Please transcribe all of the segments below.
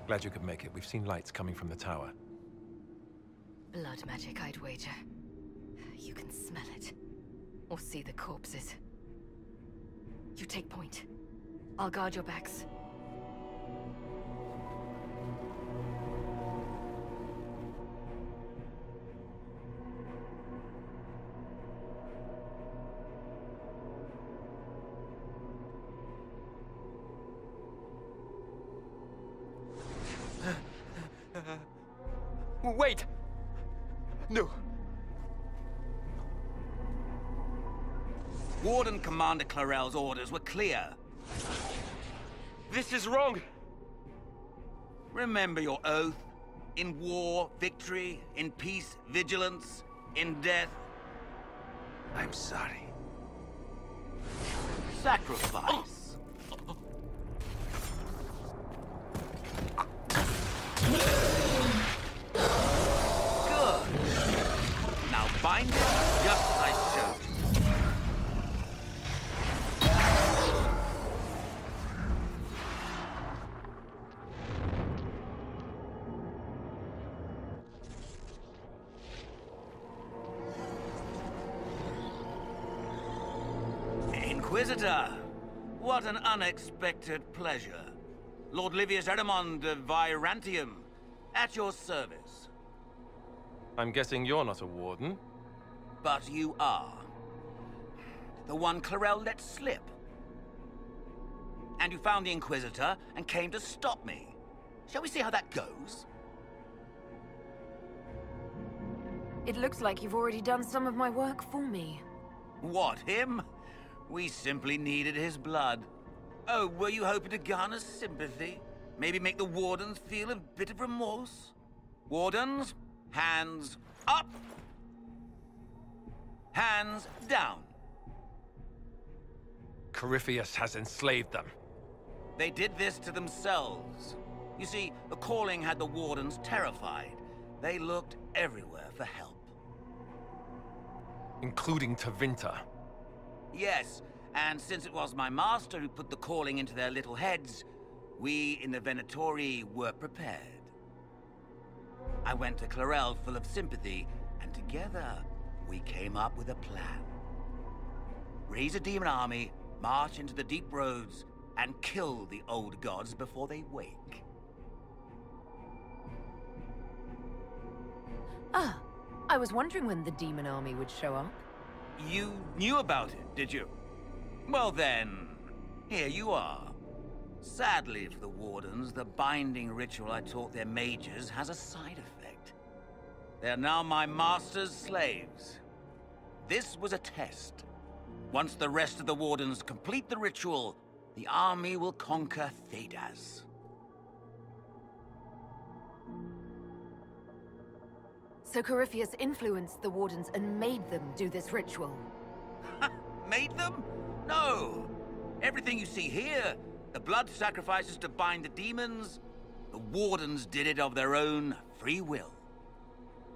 Glad you could make it. We've seen lights coming from the tower. Blood magic, I'd wager. You can smell it. Or see the corpses. You take point. I'll guard your backs. Wait! No! Warden Commander Clarel's orders were clear. This is wrong! Remember your oath. In war, victory. In peace, vigilance. In death, I'm sorry. sacrifice. Good. Now bind it just as I showed you. Inquisitor, what an unexpected pleasure. Lord Livius Erimond of Virantium, at your service. I'm guessing you're not a warden? But you are. The one Clarel let slip. And you found the Inquisitor and came to stop me. Shall we see how that goes? It looks like you've already done some of my work for me. What, him? We simply needed his blood. Oh, were you hoping to garner sympathy? Maybe make the Wardens feel a bit of remorse? Wardens, hands up! Hands down. Corypheus has enslaved them. They did this to themselves. You see, the calling had the Wardens terrified. They looked everywhere for help. Including Tevinter. Yes, and since it was my master who put the calling into their little heads, we in the Venatori were prepared. I went to Clarel full of sympathy, and together we came up with a plan. Raise a demon army, march into the deep roads, and kill the old gods before they wake. Ah, I was wondering when the demon army would show up. You knew about it, did you? Well then, here you are. Sadly for the Wardens, the binding ritual I taught their mages has a side effect. They're now my master's slaves. This was a test. Once the rest of the Wardens complete the ritual, the army will conquer Thedas. So Corypheus influenced the Wardens and made them do this ritual. Made them? No! Everything you see here, the blood sacrifices to bind the demons, the Wardens did it of their own free will.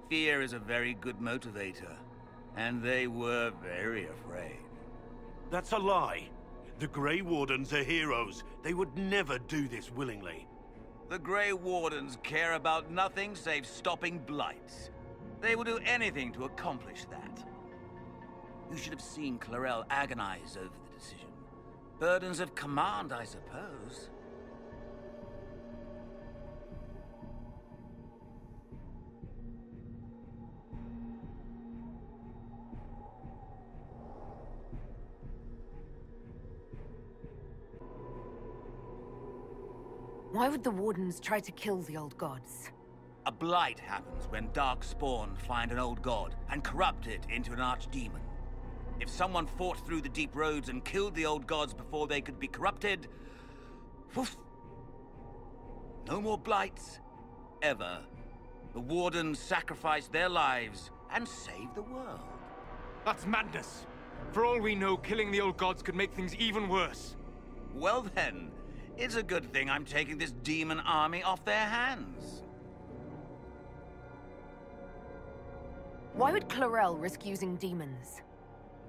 Fear is a very good motivator, and they were very afraid. That's a lie. The Grey Wardens are heroes. They would never do this willingly. The Grey Wardens care about nothing save stopping blights. They will do anything to accomplish that. You should have seen Clarel agonize over the decision. Burdens of command, I suppose. Why would the Wardens try to kill the old gods? A blight happens when dark spawn find an old god and corrupt it into an archdemon. If someone fought through the deep roads and killed the old gods before they could be corrupted, woof, no more blights, ever. The Wardens sacrificed their lives and saved the world. That's madness. For all we know, killing the old gods could make things even worse. Well then, it's a good thing I'm taking this demon army off their hands. Why would Clarel risk using demons?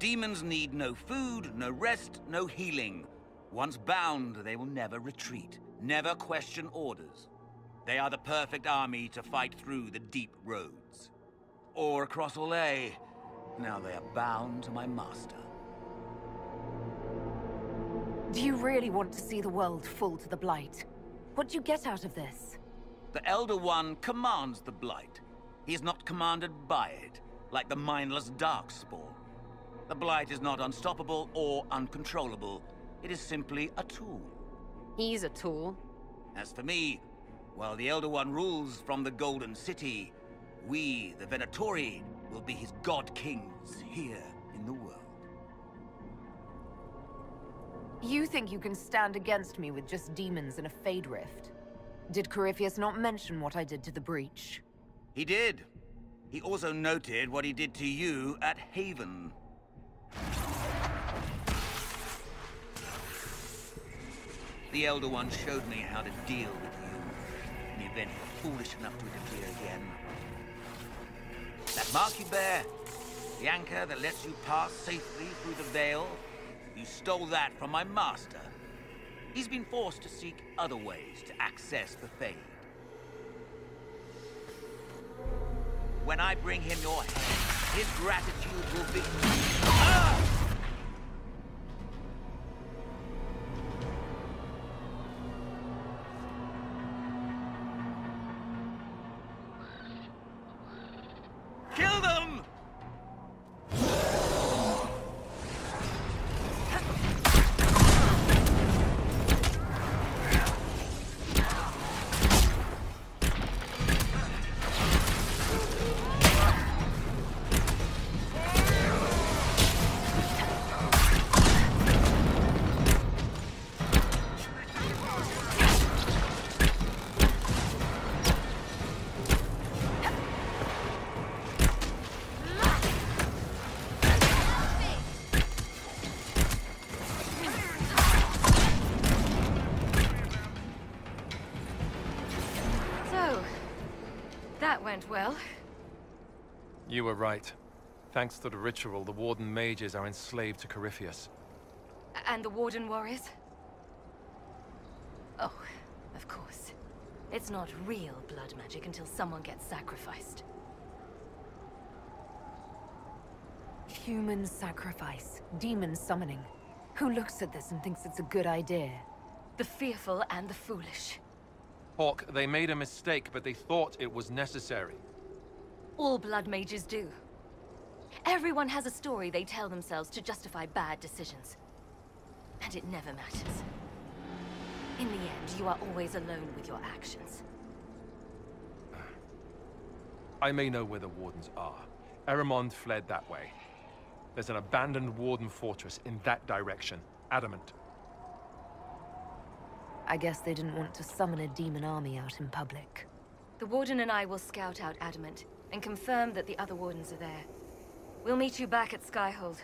Demons need no food, no rest, no healing. Once bound, they will never retreat, never question orders. They are the perfect army to fight through the deep roads. Or across Olay. Now they are bound to my master. Do you really want to see the world fall to the Blight? What do you get out of this? The Elder One commands the Blight. He is not commanded by it, like the mindless Darkspawn. The Blight is not unstoppable or uncontrollable. It is simply a tool. He's a tool. As for me, while the Elder One rules from the Golden City, we, the Venatori, will be his God Kings here in the world. You think you can stand against me with just demons and a Fade Rift? Did Corypheus not mention what I did to the Breach? He did. He also noted what he did to you at Haven. The Elder One showed me how to deal with you, in the event you're foolish enough to interfere again. That mark you bear, the anchor that lets you pass safely through the veil, you stole that from my master. He's been forced to seek other ways to access the Fade. When I bring him your head, his gratitude will be... Ah! Kill them! That went well. You were right. Thanks to the ritual, the Warden mages are enslaved to Corypheus. And the Warden warriors? Oh, of course. It's not real blood magic until someone gets sacrificed. Human sacrifice. Demon summoning. Who looks at this and thinks it's a good idea? The fearful and the foolish. Hawke, they made a mistake, but they thought it was necessary. All blood mages do. Everyone has a story they tell themselves to justify bad decisions. And it never matters. In the end, you are always alone with your actions. I may know where the Wardens are. Eramond fled that way. There's an abandoned Warden fortress in that direction. Adamant. I guess they didn't want to summon a demon army out in public. The Warden and I will scout out Adamant, and confirm that the other Wardens are there. We'll meet you back at Skyhold.